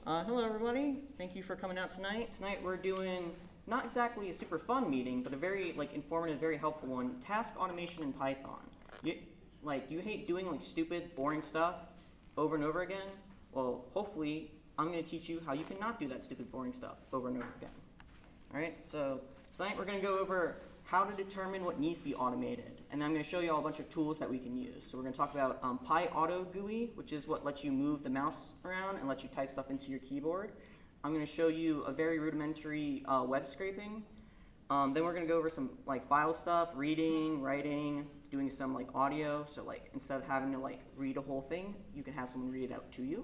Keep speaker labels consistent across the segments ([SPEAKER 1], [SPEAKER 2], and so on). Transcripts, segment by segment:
[SPEAKER 1] Hello everybody, thank you for coming out tonight. Tonight we're doing not exactly a super fun meeting, but a very informative, very helpful one, task automation in Python. You hate doing stupid, boring stuff over and over again? Well, hopefully I'm going to teach you how you can not do that stupid, boring stuff over and over again. Alright, so tonight we're going to go over how to determine what needs to be automated. And I'm going to show you all a bunch of tools that we can use. So we're going to talk about PyAuto GUI, which is what lets you move the mouse around and lets you type stuff into your keyboard. I'm going to show you a very rudimentary web scraping. Then we're going to go over some file stuff, reading, writing, doing some audio. So instead of having to read a whole thing, you can have someone read it out to you.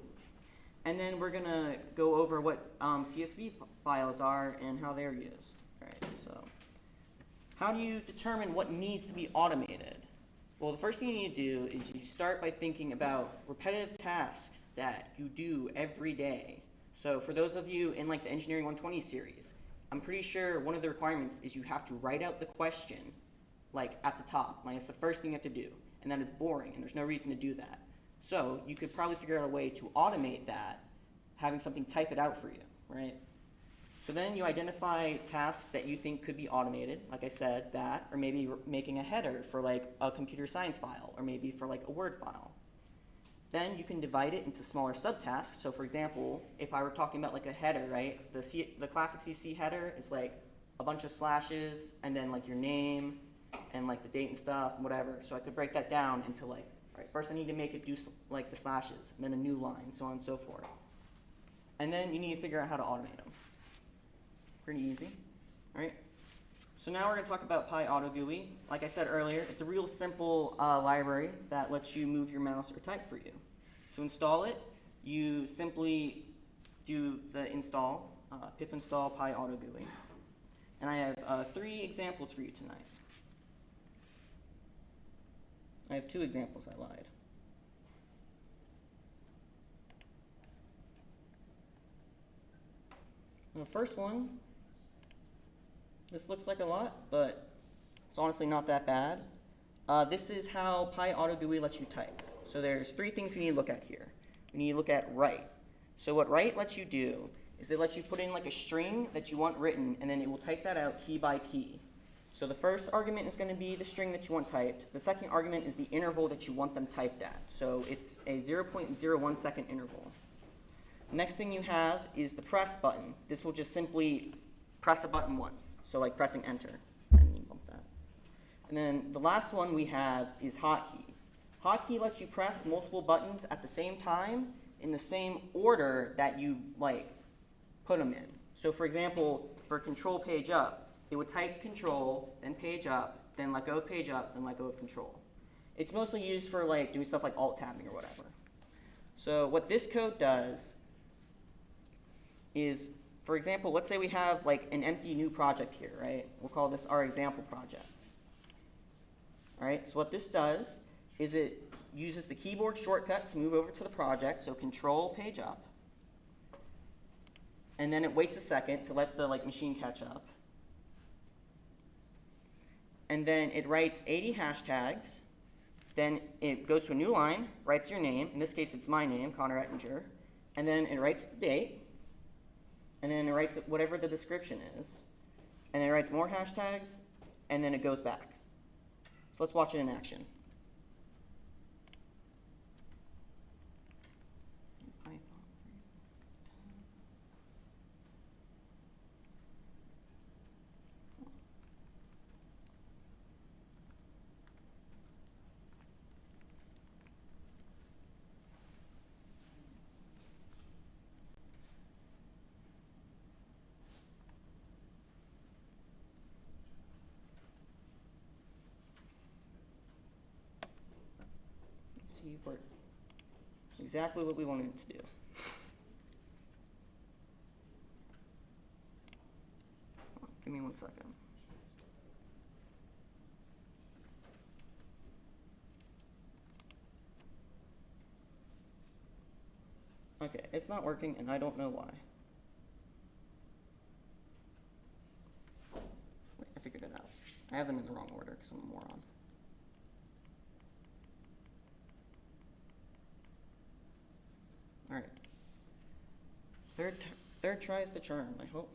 [SPEAKER 1] And then we're going to go over what CSV files are and how they're used. All right, so how do you determine what needs to be automated? Well, the first thing you need to do is you start by thinking about repetitive tasks that you do every day. So for those of you in the Engineering 120 series, I'm pretty sure one of the requirements is you have to write out the question at the top. It's the first thing you have to do. And that is boring, and there's no reason to do that. So you could probably figure out a way to automate that, having something type it out for you, right? So then you identify tasks that you think could be automated, like I said, that, or maybe making a header for a computer science file, or maybe for a Word file. Then you can divide it into smaller subtasks. So for example, if I were talking about a header, right? The classic CC header is a bunch of slashes, and then your name, and the date and stuff, and whatever. So I could break that down into all right, first I need to make it do the slashes, and then a new line, so on and so forth. And then you need to figure out how to automate them. Pretty easy. All right. So now we're going to talk about PyAuto GUI. Like I said earlier, it's a real simple library that lets you move your mouse or type for you. To install it, you simply do the install, pip install PyAuto GUI. And I have 3 examples for you tonight. I have 2 examples, I lied. The first one, this looks like a lot, but it's honestly not that bad. This is how PyAuto GUI lets you type. So there's 3 things we need to look at here. We need to look at write. So what write lets you do is it lets you put in a string that you want written, and then it will type that out key by key. So the first argument is going to be the string that you want typed. The second argument is the interval that you want them typed at. So it's a 0.01 second interval. Next thing you have is the press button. This will just simply press a button once, so pressing enter. And you bump that. And then the last one we have is hotkey. Hotkey lets you press multiple buttons at the same time in the same order that you put them in. So for example, for control page up, it would type control, then page up, then let go of page up, then let go of control. It's mostly used for doing stuff like alt tabbing or whatever. So what this code does is, for example, let's say we have an empty new project here, right? We'll call this our example project. All right, so what this does is it uses the keyboard shortcut to move over to the project, so control page up. And then it waits a second to let the machine catch up. And then it writes 80 hashtags. Then it goes to a new line, writes your name. In this case, it's my name, Connor Ettinger. And then it writes the date. And then it writes whatever the description is. And then it writes more hashtags, and then it goes back. So let's watch it in action. See, work exactly what we wanted it to do. Give me 1 second. Okay, it's not working, and I don't know why. Wait, I figured it out. I have them in the wrong order because I'm a moron. All right. Third tries the charm, I hope.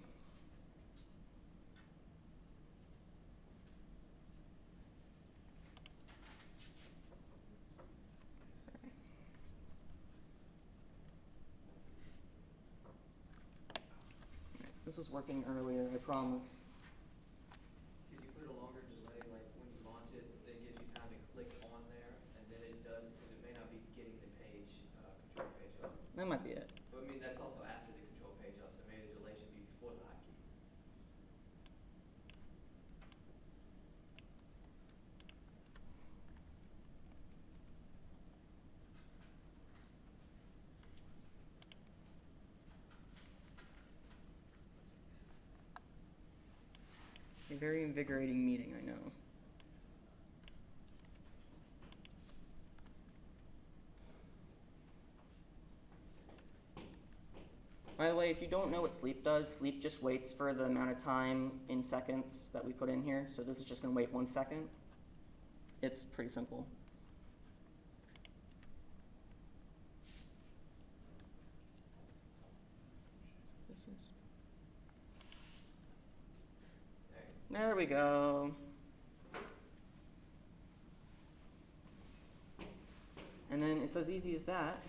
[SPEAKER 1] This was working earlier, I promise.
[SPEAKER 2] Could you put a longer delay, like when you launch it, it gives you time to click on there, and then it does, because it may not be getting the page, control page up.
[SPEAKER 1] That might be it.
[SPEAKER 2] But I mean, that's also after the control page up, so maybe the delay should be before the hotkey.
[SPEAKER 1] A very invigorating meeting, I know. By the way, if you don't know what sleep does, sleep just waits for the amount of time in seconds that we put in here. So this is just going to wait 1 second. It's pretty simple. There we go. And then it's as easy as that.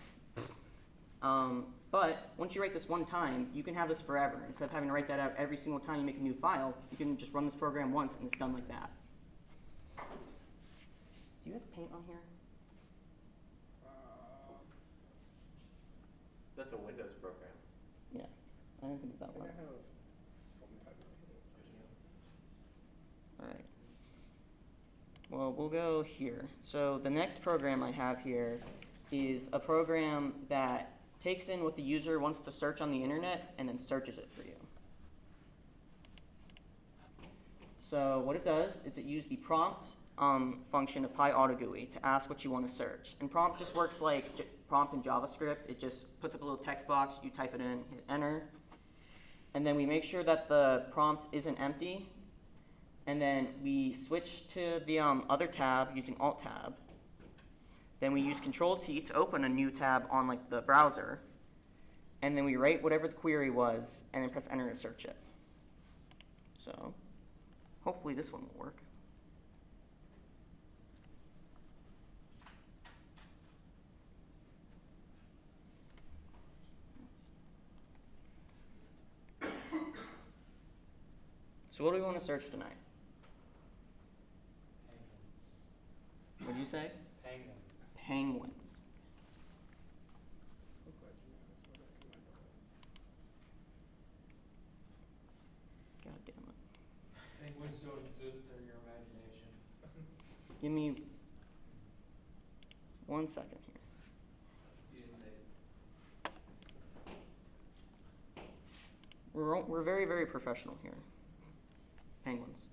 [SPEAKER 1] But once you write this one time, you can have this forever. Instead of having to write that out every single time you make a new file, you can just run this program once and it's done like that. Do you have paint on here?
[SPEAKER 3] That's a Windows program.
[SPEAKER 1] Yeah, I didn't think about that. All right. Well, we'll go here. So the next program I have here is a program that takes in what the user wants to search on the internet and then searches it for you. So what it does is it uses the prompt function of PyAutoGUI to ask what you want to search. And prompt just works like prompt in JavaScript. It just puts up a little text box, you type it in, hit enter. And then we make sure that the prompt isn't empty. And then we switch to the other tab using Alt-Tab. Then we use Control-T to open a new tab on like the browser. And then we write whatever the query was, and then press enter to search it. So hopefully this one will work. So what do we want to search tonight? What did you say?
[SPEAKER 2] Penguin.
[SPEAKER 1] Penguins. God damn it.
[SPEAKER 2] Penguins don't exist, they're your imagination.
[SPEAKER 1] Give me 1 second here.
[SPEAKER 2] You didn't say it.
[SPEAKER 1] We're very, very professional here. Penguins.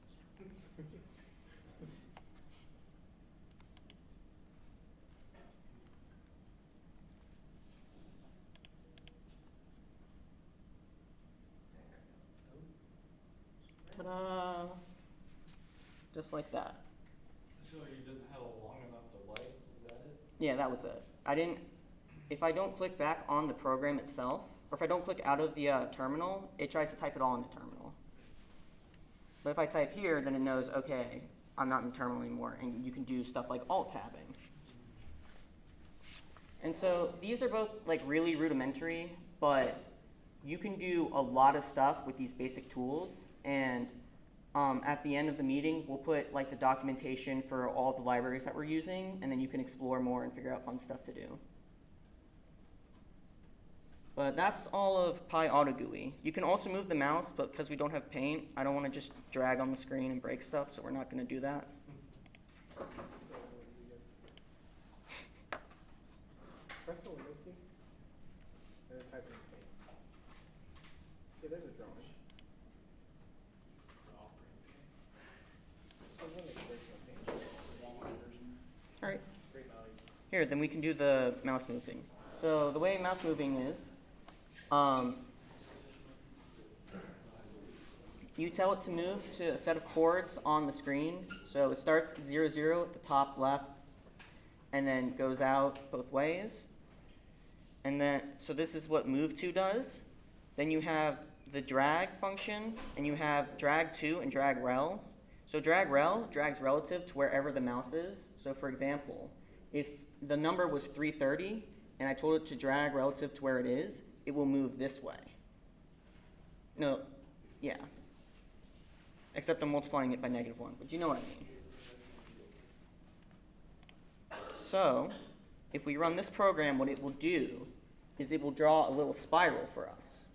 [SPEAKER 1] Ta-da! Just like that.
[SPEAKER 2] So you didn't have a long enough delay, is that it?
[SPEAKER 1] Yeah, that was it. If I don't click back on the program itself, or if I don't click out of the terminal, it tries to type it all in the terminal. But if I type here, then it knows, okay, I'm not in the terminal anymore, and you can do stuff like alt-tabbing. And so these are both like really rudimentary, but you can do a lot of stuff with these basic tools. And at the end of the meeting, we'll put like the documentation for all the libraries that we're using, and then you can explore more and figure out fun stuff to do. But that's all of PyAutoGUI. You can also move the mouse, but because we don't have paint, I don't want to just drag on the screen and break stuff, so we're not going to do that.
[SPEAKER 4] Press the Windows key and then type in paint. Yeah, there's a drawing.
[SPEAKER 1] All right. Here, then we can do the mouse moving. So the way mouse moving is, you tell it to move to a set of chords on the screen. So it starts at 0, 0 at the top left, and then goes out both ways. And then, so this is what move to does. Then you have the drag function, and you have drag to and drag rel. So drag rel drags relative to wherever the mouse is. So for example, if the number was 330 and I told it to drag relative to where it is, it will move this way. No, yeah. Except I'm multiplying it by -1, but you know what I mean. So, if we run this program, what it will do is it will draw a little spiral for us.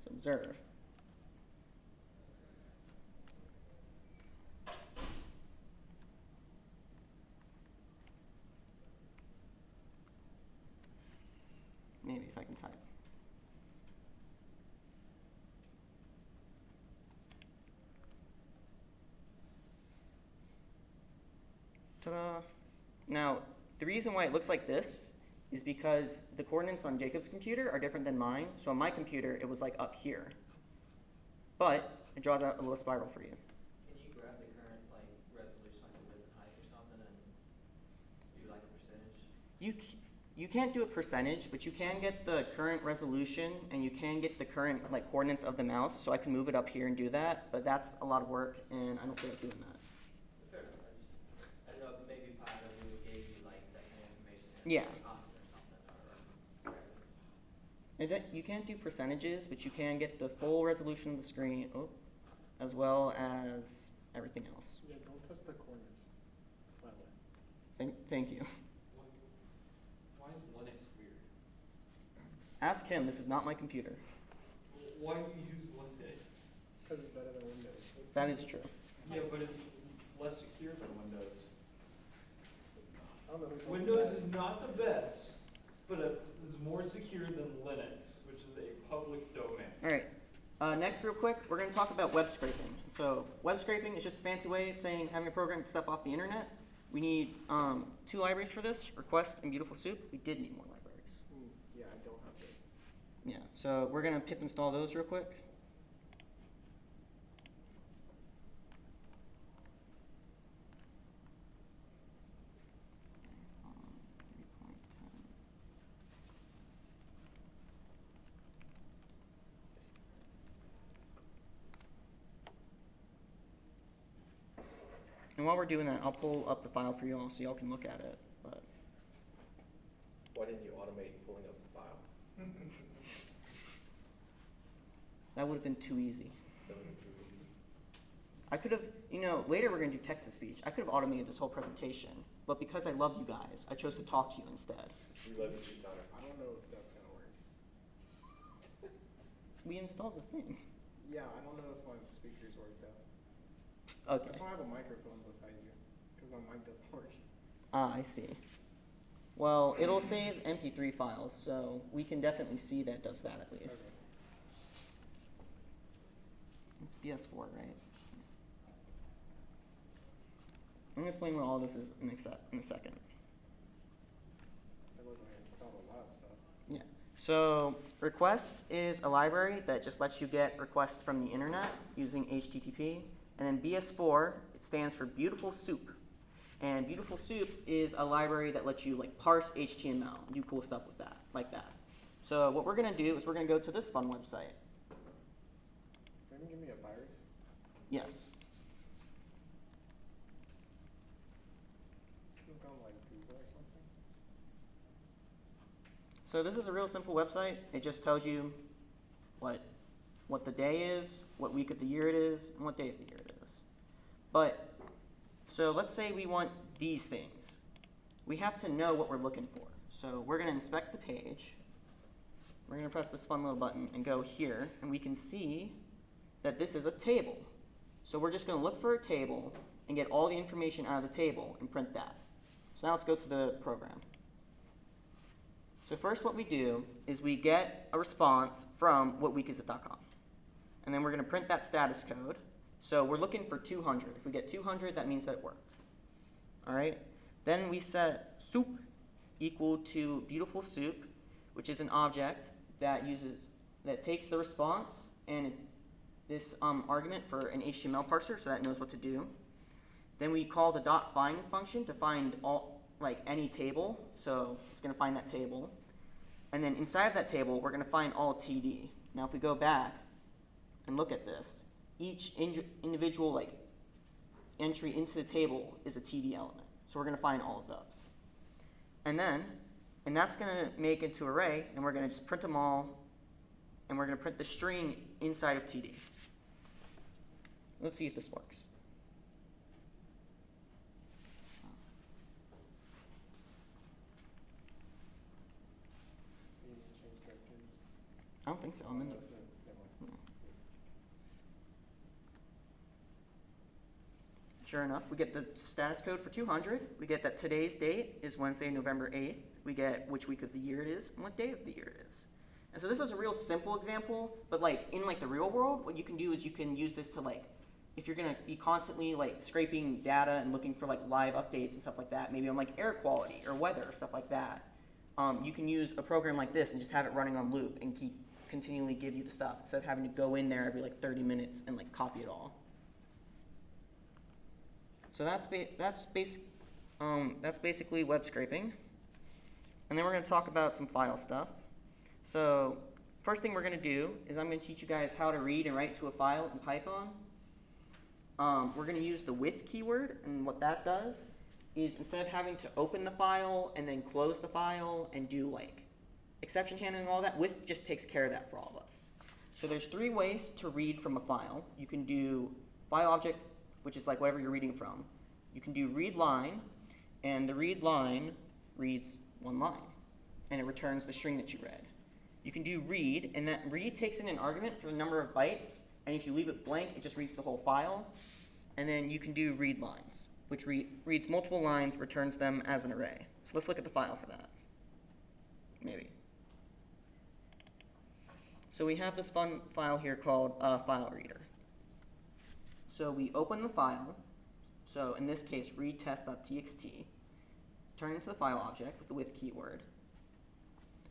[SPEAKER 1] So observe. Maybe if I can type. Ta-da. Now, the reason why it looks like this is because the coordinates on Jacob's computer are different than mine. So on my computer, it was like up here. But it draws out a little spiral for you.
[SPEAKER 2] Can you grab the current like resolution, like the width and height or something, and do like a percentage?
[SPEAKER 1] You can't do a percentage, but you can get the current resolution and you can get the current like coordinates of the mouse. So I can move it up here and do that, but that's a lot of work, and I don't feel like doing that.
[SPEAKER 2] Fair enough. I don't know if maybe Python gave you like that kind of information.
[SPEAKER 1] Yeah.
[SPEAKER 2] Constant or something, or
[SPEAKER 1] And you can't do percentages, but you can get the full resolution of the screen, as well as everything else.
[SPEAKER 4] Yeah, don't touch the corners. By the way.
[SPEAKER 1] Thank you.
[SPEAKER 3] Why is Linux weird?
[SPEAKER 1] Ask him. This is not my computer.
[SPEAKER 3] Why do you use Linux?
[SPEAKER 4] Because it's better than Windows.
[SPEAKER 1] That is true.
[SPEAKER 3] Yeah, but it's less secure than Windows.
[SPEAKER 4] I don't know who told you
[SPEAKER 3] Windows
[SPEAKER 4] that.
[SPEAKER 3] is not the best, but it is more secure than Linux, which is a public domain.
[SPEAKER 1] All right. Next, real quick, we're going to talk about web scraping. So web scraping is just a fancy way of saying having a program get stuff off the internet. We need 2 libraries for this, Request and Beautiful Soup. We did need more libraries.
[SPEAKER 4] Yeah, I don't have this.
[SPEAKER 1] Yeah, so we're going to pip install those real quick. And while we're doing that, I'll pull up the file for you all so y'all can look at it. But
[SPEAKER 5] Why didn't you automate pulling up the file?
[SPEAKER 1] that would have been too easy.
[SPEAKER 5] That would've been too easy.
[SPEAKER 1] I could have, later we're going to do text-to-speech. I could have automated this whole presentation, but because I love you guys, I chose to talk to you instead.
[SPEAKER 5] We love you, Connor.
[SPEAKER 4] I don't know if that's going to work.
[SPEAKER 1] We installed the thing.
[SPEAKER 4] Yeah, I don't know if my speakers worked out.
[SPEAKER 1] Okay.
[SPEAKER 4] That's why I have a microphone beside you. Because my mic doesn't work.
[SPEAKER 1] I see. Well, it'll save MP3 files, so we can definitely see that it does that at least.
[SPEAKER 4] Okay.
[SPEAKER 1] It's BS4, right? I'm going to explain what all this is in a second.
[SPEAKER 4] That was when I installed a lot of stuff.
[SPEAKER 1] Yeah. So request is a library that just lets you get requests from the internet using HTTP. And then BS4, it stands for Beautiful Soup. And Beautiful Soup is a library that lets you like parse HTML, do cool stuff with that, like that. So what we're going to do is we're going to go to this fun website.
[SPEAKER 4] Is that going to give me a virus?
[SPEAKER 1] Yes.
[SPEAKER 4] Click on like Google or something?
[SPEAKER 1] So this is a real simple website. It just tells you what the day is, what week of the year it is, and what day of the year it is. But, so let's say we want these things. We have to know what we're looking for. So we're going to inspect the page. We're going to press this fun little button and go here, and we can see that this is a table. So we're just going to look for a table and get all the information out of the table and print that. So now let's go to the program. So first what we do is we get a response from whatweekisIt.com. And then we're going to print that status code. So we're looking for 200. If we get 200, that means that it worked. All right? Then we set soup equal to beautiful soup, which is an object that takes the response and this argument for an HTML parser so that it knows what to do. Then we call the .find function to find any table. So it's going to find that table. And then inside of that table, we're going to find all TD. Now, if we go back and look at this, each individual like entry into the table is a TD element. So we're going to find all of those. And that's going to make into array, and we're going to just print them all, and we're going to print the string inside of TD. Let's see if this works.
[SPEAKER 4] You need to change characters.
[SPEAKER 1] I don't think so. I'm in the, Sure enough, we get the status code for 200. We get that today's date is Wednesday, November 8th. We get which week of the year it is and what day of the year it is. And so this is a real simple example, but like in like the real world, what you can do is you can use this to like, if you're gonna be constantly like scraping data and looking for like live updates and stuff like that, maybe on like air quality or weather, stuff like that, you can use a program like this and just have it running on loop and continually give you the stuff instead of having to go in there every like 30 minutes and like copy it all. So that's basically web scraping. And then we're going to talk about some file stuff. So first thing we're going to do is I'm going to teach you guys how to read and write to a file in Python. We're going to use the with keyword, and what that does is instead of having to open the file and then close the file and do like exception handling and all that, with just takes care of that for all of us. So there's 3 ways to read from a file. You can do file object, which is like whatever you're reading from. You can do read line, and the read line reads one line, and it returns the string that you read. You can do read, and that read takes in an argument for the number of bytes, and if you leave it blank, it just reads the whole file. And then you can do read lines, which reads multiple lines, returns them as an array. So let's look at the file for that, maybe. So we have this fun file here called file reader. So we open the file, so in this case read test.txt, turn it into the file object with the with keyword.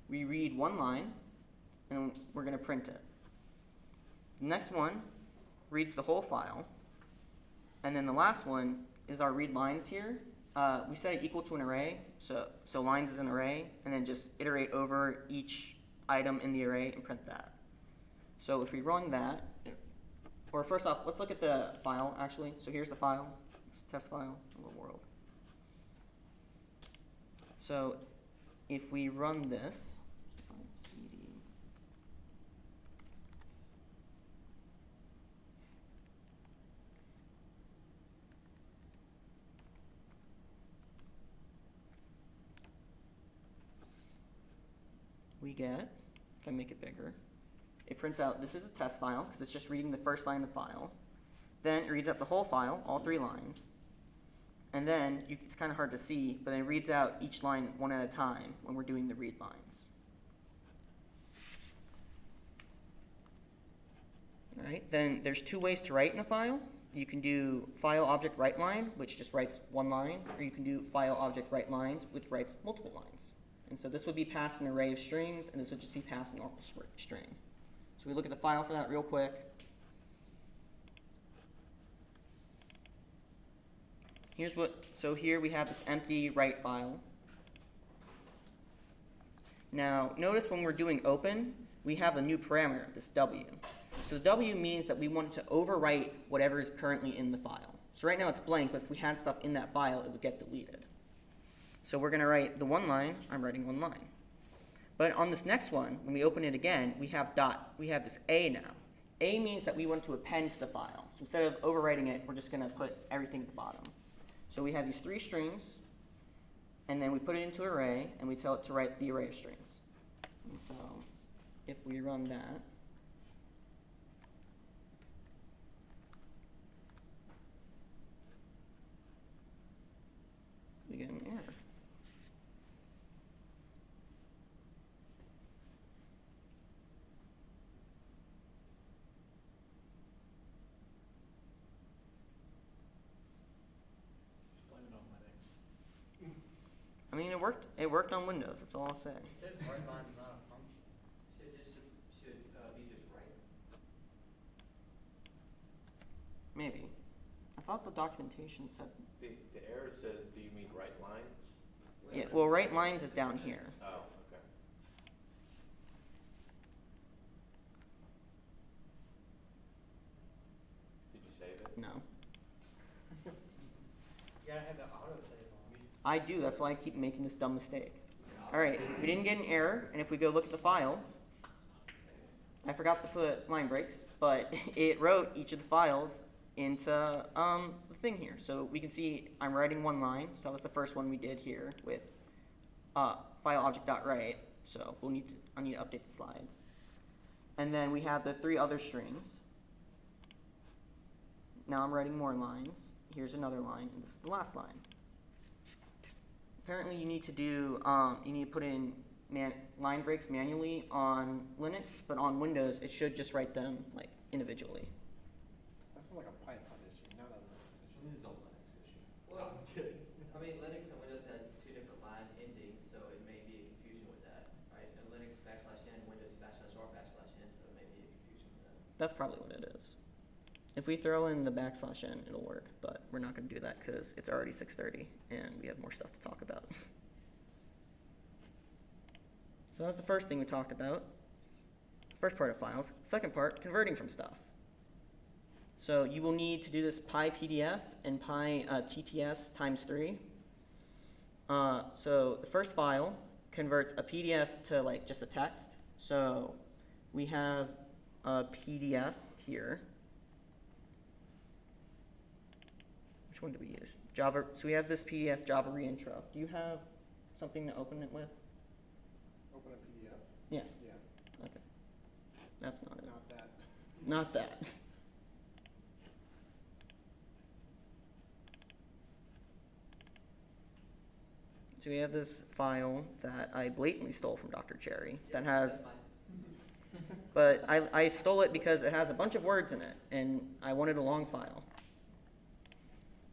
[SPEAKER 1] We read one line, and we're going to print it. The next one reads the whole file, and then the last one is our read lines here. We set it equal to an array, so lines is an array, and then just iterate over each item in the array and print that. So if we run that, or first off, let's look at the file actually. So here's the file, it's test file, hello world. So if we run this, cd, we get, if I make it bigger, it prints out this is a test file because it's just reading the first line of the file. Then it reads out the whole file, all 3 lines. And then it's kind of hard to see, but it reads out each line one at a time when we're doing the read lines. All right, then there's 2 ways to write in a file. You can do file object write line, which just writes one line, or you can do file object write lines, which writes multiple lines. And so this would be passed an array of strings, and this would just be passed a normal string. So we look at the file for that real quick. So here we have this empty write file. Now notice when we're doing open, we have a new parameter, this W. So the W means that we want to overwrite whatever is currently in the file. So right now it's blank, but if we had stuff in that file, it would get deleted. So we're going to write the one line. I'm writing one line. But on this next one, when we open it again, we have this A now. A means that we want to append to the file. So instead of overwriting it, we're just going to put everything at the bottom. So we have these 3 strings, and then we put it into an array, and we tell it to write the array of strings. And so if we run that, we get an error. I mean, it worked on Windows, that's all I'll say.
[SPEAKER 2] It says write line is not a function. Should be just write.
[SPEAKER 1] Maybe. I thought the documentation said,
[SPEAKER 5] The error says, do you mean write lines?
[SPEAKER 1] yeah, well, write lines is down here.
[SPEAKER 5] Oh, okay.
[SPEAKER 1] No.
[SPEAKER 4] You gotta have the autosave on.
[SPEAKER 1] I do, that's why I keep making this dumb mistake. Alright, we didn't get an error, and if we go look at the file, I forgot to put line breaks, but it wrote each of the files into the thing here. So we can see I'm writing one line, so that was the first one we did here with file object.write. So I need to update the slides. And then we have the 3 other strings. Now I'm writing more lines. Here's another line, and this is the last line. Apparently you need to do, you need to put in line breaks manually on Linux, but on Windows it should just write them like individually.
[SPEAKER 4] That sounds like a Python issue, not a Linux issue.
[SPEAKER 3] It is a Linux issue.
[SPEAKER 2] Well,
[SPEAKER 3] I'm kidding.
[SPEAKER 2] I mean, Linux and Windows had 2 different line endings, so it may be a confusion with that, right? And Linux \n, Windows \r \n, so it may be a confusion with that.
[SPEAKER 1] That's probably what it is. If we throw in the \n, it'll work, but we're not going to do that because it's already 6:30 and we have more stuff to talk about. So that's the first thing we talked about. First part of files. Second part, converting from stuff. So you will need to do this PyPDF and PyTTS times 3. So the first file converts a PDF to like just a text. So we have a PDF here. Which one do we use? Java. So we have this PDF Java reintro. Do you have something to open it with?
[SPEAKER 4] Open a PDF.
[SPEAKER 1] Yeah.
[SPEAKER 4] Yeah,
[SPEAKER 1] Okay. That's not it.
[SPEAKER 4] not that.
[SPEAKER 1] Not that. So we have this file that I blatantly stole from Dr. Cherry that
[SPEAKER 2] That's
[SPEAKER 1] has,
[SPEAKER 2] fine.
[SPEAKER 1] but I stole it because it has a bunch of words in it and I wanted a long file.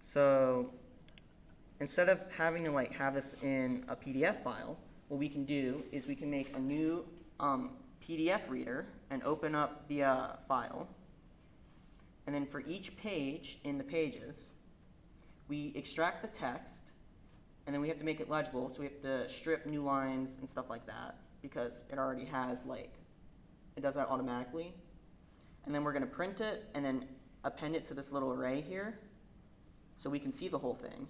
[SPEAKER 1] So instead of having to like have this in a PDF file, what we can do is we can make a new PDF reader and open up the file. And then for each page in the pages, we extract the text, and then we have to make it legible, so we have to strip new lines and stuff like that, because it already has like, it does that automatically. And then we're going to print it and then append it to this little array here, so we can see the whole thing.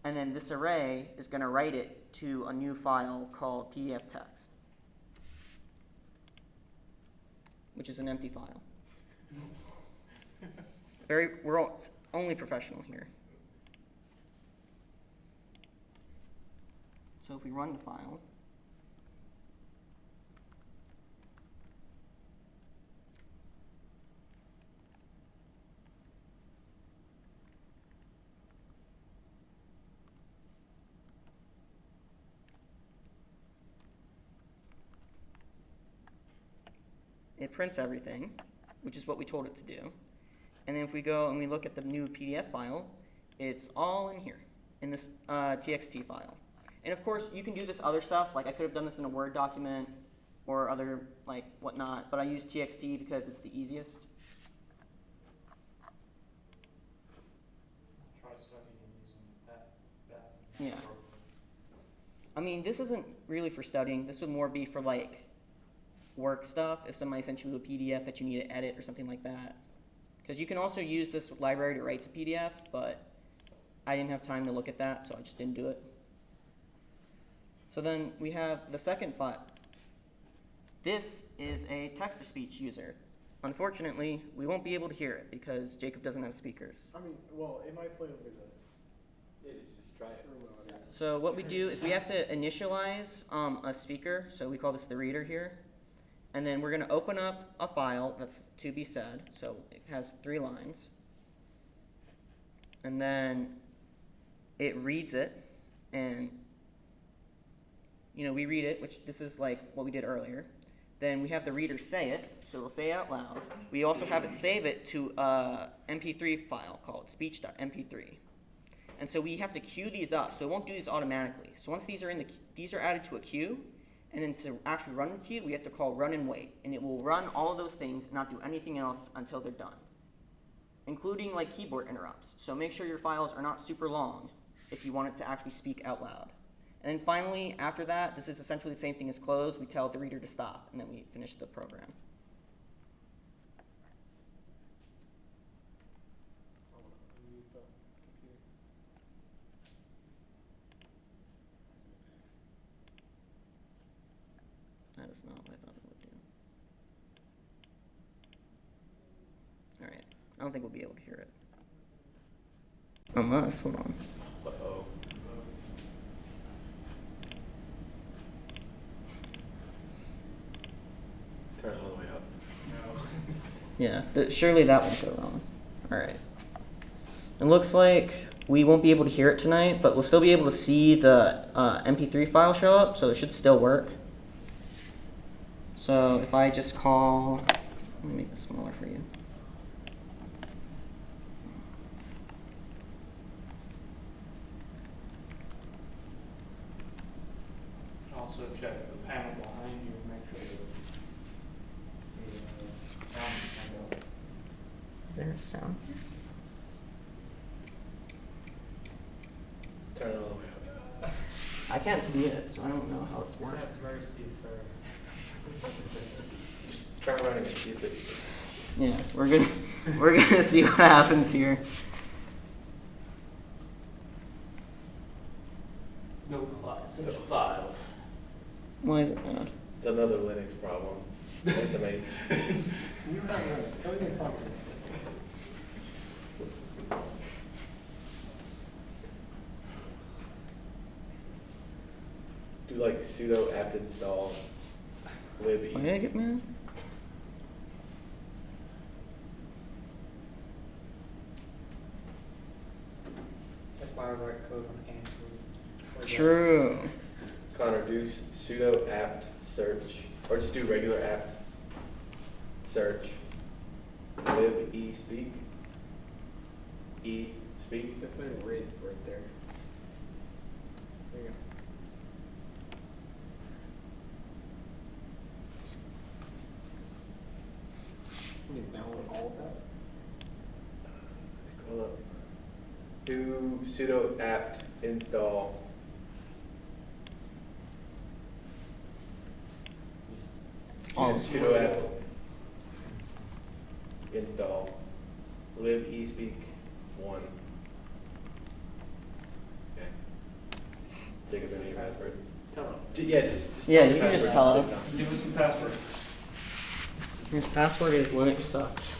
[SPEAKER 1] And then this array is going to write it to a new file called PDF text, which is an empty file. We're only professional here. So if we run the file, it prints everything, which is what we told it to do. And then if we go and we look at the new PDF file, it's all in here, in this TXT file. And of course, you can do this other stuff, like I could have done this in a Word document or other, like, whatnot, but I use TXT because it's the easiest.
[SPEAKER 3] Try studying and using that
[SPEAKER 1] Yeah.
[SPEAKER 3] program.
[SPEAKER 1] I mean, this isn't really for studying. This would more be for, like, work stuff, if somebody sent you a PDF that you need to edit or something like that. Because you can also use this library to write to PDF, but I didn't have time to look at that, so I just didn't do it. So then we have the second file. This is a text-to-speech user. Unfortunately, we won't be able to hear it because Jacob doesn't have speakers.
[SPEAKER 4] I mean, well, it might play over the
[SPEAKER 5] Yeah, just try it.
[SPEAKER 4] room audio.
[SPEAKER 1] So what we do is we have to initialize a speaker, so we call this the reader here. And then we're going to open up a file that's to be said, so it has 3 lines. And then it reads it, and we read it, which this is like what we did earlier. Then we have the reader say it, so it'll say it out loud. We also have it save it to a MP3 file called speech.mp3. And so we have to queue these up, so it won't do these automatically. So once these are added to a queue, and then to actually run the queue, we have to call run and wait, and it will run all of those things and not do anything else until they're done, including like keyboard interrupts. So make sure your files are not super long if you want it to actually speak out loud. And then finally, after that, this is essentially the same thing as close. We tell the reader to stop, and then we finish the program. That is not what I thought it would do. Alright, I don't think we'll be able to hear it. Unless, hold on.
[SPEAKER 5] Uh-oh. Turn it all the way up.
[SPEAKER 1] Yeah, surely that won't go wrong. Alright. It looks like we won't be able to hear it tonight, but we'll still be able to see the MP3 file show up, so it should still work. So if I just call, let me make this smaller for you.
[SPEAKER 3] Also check the panel behind you and make sure the sound is turned up.
[SPEAKER 1] Is there a sound?
[SPEAKER 5] Turn it all the way up.
[SPEAKER 1] I can't see it, so I don't know how it's working.
[SPEAKER 2] mercy, sir.
[SPEAKER 5] Try running it, see if it.
[SPEAKER 1] Yeah, we're gonna see what happens here.
[SPEAKER 3] No file, such file.
[SPEAKER 1] Why is it not?
[SPEAKER 5] It's another Linux problem. That's amazing.
[SPEAKER 4] You're not right. Tell me to talk to me.
[SPEAKER 5] Do like sudo apt install lib
[SPEAKER 1] Why did I get mad?
[SPEAKER 2] That's why I write code on Android.
[SPEAKER 1] True.
[SPEAKER 5] Connor, do sudo apt search, or just do regular apt search. Lib speak. Speak.
[SPEAKER 4] That's not red right there. There you go. You need to download all of that?
[SPEAKER 5] Hold up. Do sudo apt install.
[SPEAKER 1] Oh.
[SPEAKER 5] Sudo apt install lib speak 1. Okay. Jacob, any password?
[SPEAKER 3] Tell them.
[SPEAKER 5] Yeah, just
[SPEAKER 1] Yeah,
[SPEAKER 5] tell
[SPEAKER 1] you
[SPEAKER 5] the
[SPEAKER 1] can just
[SPEAKER 5] password.
[SPEAKER 1] tell us.
[SPEAKER 3] Give us the password.
[SPEAKER 1] His password is Linux sucks.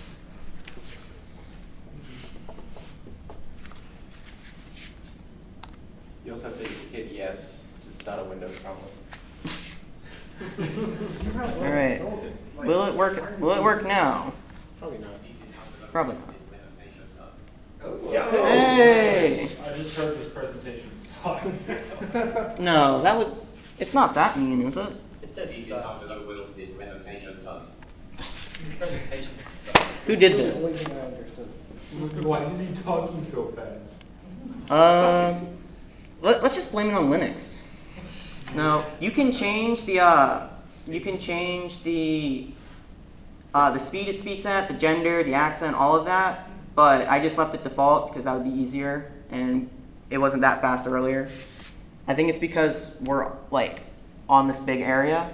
[SPEAKER 5] You also have to hit yes, just not a Windows problem.
[SPEAKER 1] All right. Will it work? Will it work now?
[SPEAKER 4] Probably not.
[SPEAKER 1] Probably not.
[SPEAKER 5] Yeah.
[SPEAKER 1] Hey!
[SPEAKER 3] I just heard this presentation sucks.
[SPEAKER 1] No, that would. It's not that mean, is it?
[SPEAKER 2] It said sucks.
[SPEAKER 1] Who did
[SPEAKER 4] The
[SPEAKER 1] this?
[SPEAKER 4] only thing I understood.
[SPEAKER 3] Why is he talking so fast?
[SPEAKER 1] Let's just blame it on Linux. No, you can change the speed it speaks at, the gender, the accent, all of that. But I just left it default because that would be easier, and it wasn't that fast earlier. I think it's because we're like on this big area.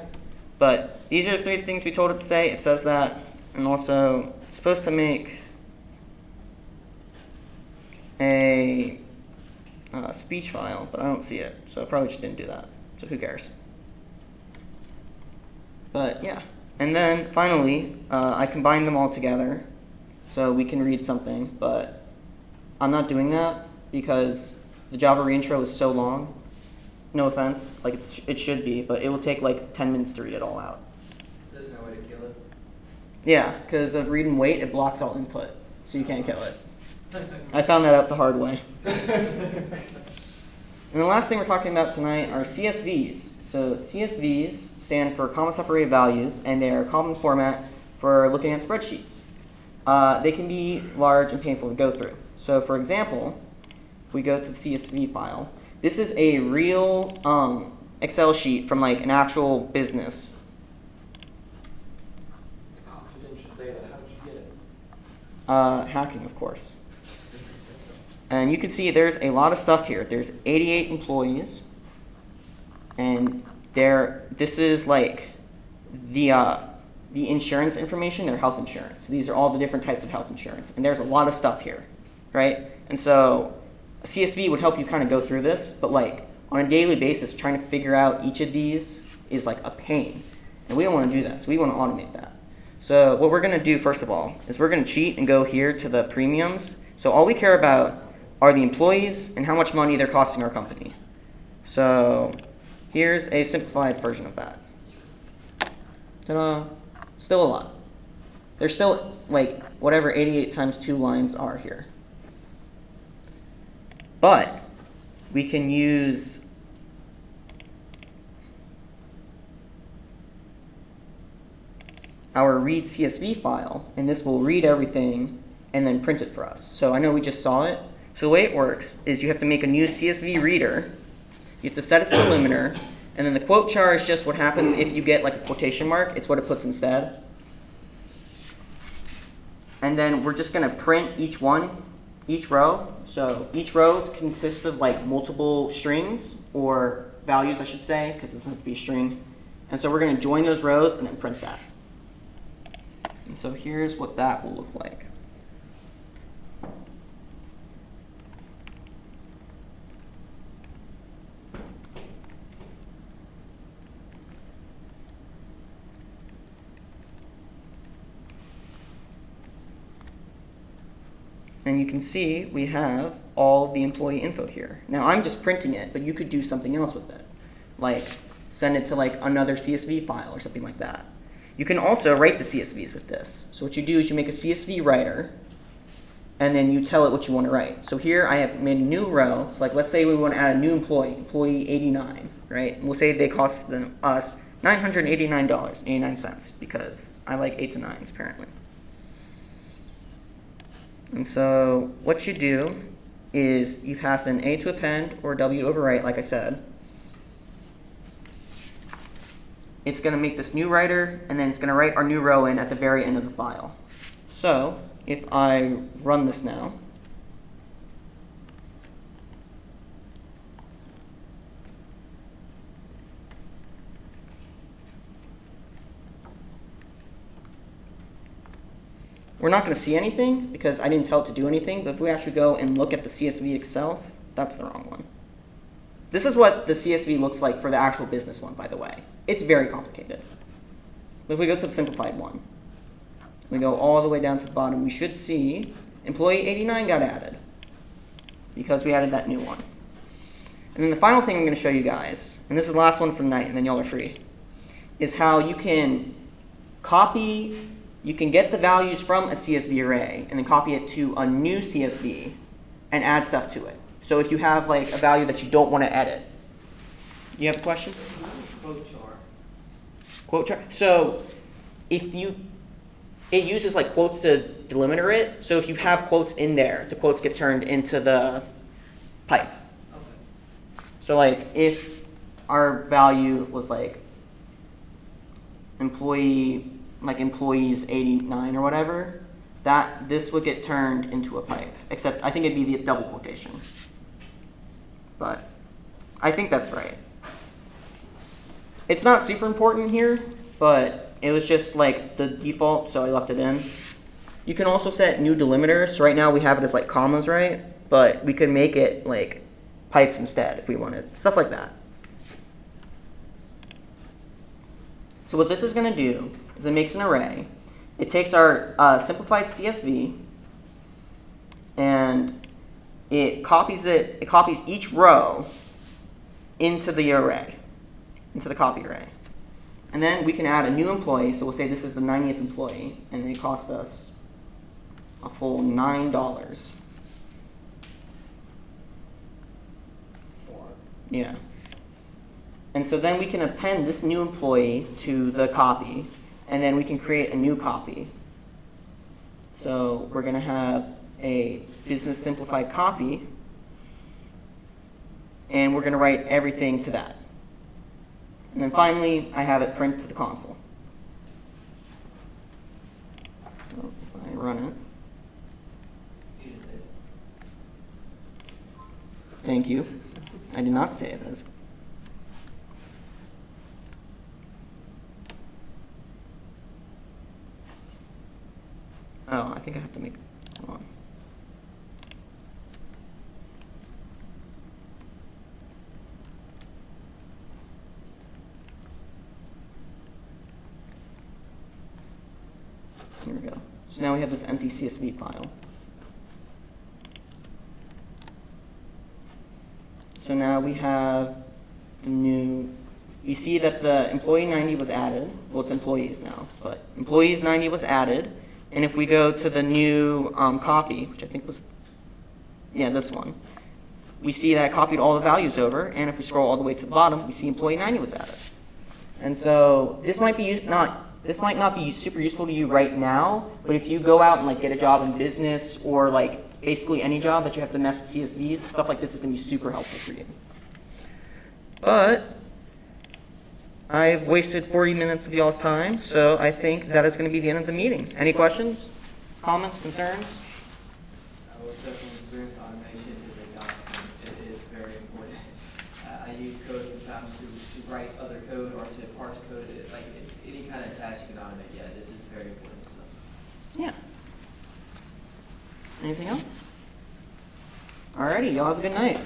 [SPEAKER 1] But these are the 3 things we told it to say. It says that, and also it's supposed to make a speech file, but I don't see it, so I probably just didn't do that. So who cares? But yeah, and then finally, I combined them all together so we can read something, but I'm not doing that because the Java reintro is so long. No offense, like it should be, but it will take like 10 minutes to read it all out.
[SPEAKER 2] There's no way to kill it.
[SPEAKER 1] Yeah, because of read and wait, it blocks all input, so you can't kill it. I found that out the hard way. And the last thing we're talking about tonight are CSVs. So CSVs stand for comma separated values, and they are a common format for looking at spreadsheets. They can be large and painful to go through. So for example, if we go to the CSV file, this is a real Excel sheet from like an actual business.
[SPEAKER 3] It's confidential data. How did you get it?
[SPEAKER 1] Hacking, of course. And you can see there's a lot of stuff here. There's 88 employees, and this is like the insurance information, their health insurance. These are all the different types of health insurance, and there's a lot of stuff here, right? And so a CSV would help you kind of go through this, but like on a daily basis, trying to figure out each of these is like a pain. And we don't want to do that, so we want to automate that. So what we're going to do, first of all, is we're going to cheat and go here to the premiums. So all we care about are the employees and how much money they're costing our company. So here's a simplified version of that. Ta-da. Still a lot. There's still, like, whatever 88 times 2 lines are here. But we can use our read CSV file, and this will read everything and then print it for us. So I know we just saw it. So the way it works is you have to make a new CSV reader. You have to set its delimiter, and then the quote char is just what happens if you get like a quotation mark. It's what it puts instead. And then we're just going to print each row. So each row consists of like multiple strings, or values I should say, because this has to be a string. And so we're going to join those rows and then print that. And so here's what that will look like. And you can see we have all the employee info here. Now I'm just printing it, but you could do something else with it. Like send it to like another CSV file or something like that. You can also write to CSVs with this. So what you do is you make a CSV writer, and then you tell it what you want to write. So here I have made a new row. So like let's say we want to add a new employee 89, right? And we'll say they cost us $989.89 because I like 8s and 9s apparently. And so what you do is you pass in A to append or W to overwrite, like I said. It's going to make this new writer, and then it's going to write our new row in at the very end of the file. So if I run this now, we're not going to see anything because I didn't tell it to do anything, but if we actually go and look at the CSV itself, that's the wrong one. This is what the CSV looks like for the actual business one, by the way. It's very complicated. But if we go to the simplified one, we go all the way down to the bottom, we should see employee 89 got added because we added that new one. And then the final thing I'm going to show you guys, and this is the last one for the night, and then y'all are free, is how you can get the values from a CSV array and then copy it to a new CSV and add stuff to it. So if you have like a value that you don't want to edit. You have a question?
[SPEAKER 2] Quote char.
[SPEAKER 1] Quote char. So it uses like quotes to delimiter it. So if you have quotes in there, the quotes get turned into the pipe.
[SPEAKER 2] Okay.
[SPEAKER 1] So like if our value was like employees 89 or whatever, this would get turned into a pipe. Except I think it'd be the double quotation. But I think that's right. It's not super important here, but it was just like the default, so I left it in. You can also set new delimiters. So right now we have it as like commas, right? But we could make it like pipes instead if we wanted. Stuff like that. So what this is going to do is it makes an array. It takes our simplified CSV and it copies each row into the array, into the copy array. And then we can add a new employee. So we'll say this is the 90th employee, and they cost us a full $9. Yeah. And so then we can append this new employee to the copy, and then we can create a new copy. So we're going to have a business simplified copy, and we're going to write everything to that. And then finally, I have it print to the console. So if I run it.
[SPEAKER 2] You didn't say it.
[SPEAKER 1] Thank you. I did not say it as. Oh, I think I have to make. Hold on. Here we go. So now we have this empty CSV file. So now we have the new, you see that the employee 90 was added. Well, it's employees now, but employees 90 was added. And if we go to the new copy, which I think was, yeah, this one, we see that it copied all the values over. And if we scroll all the way to the bottom, we see employee 90 was added. And so this might not be super useful to you right now, but if you go out and like get a job in business or like basically any job that you have to mess with CSVs, stuff like this is going to be super helpful for you. But I've wasted 40 minutes of y'all's time, so I think that is going to be the end of the meeting. Any questions, comments, concerns?
[SPEAKER 2] I will definitely experience automation is a godsend. It is very important. I use code sometimes to write other code or to parse code. Any kind of task you can automate, yeah, this is very important. So.
[SPEAKER 1] Yeah. Anything else? Alrighty, y'all have a good night.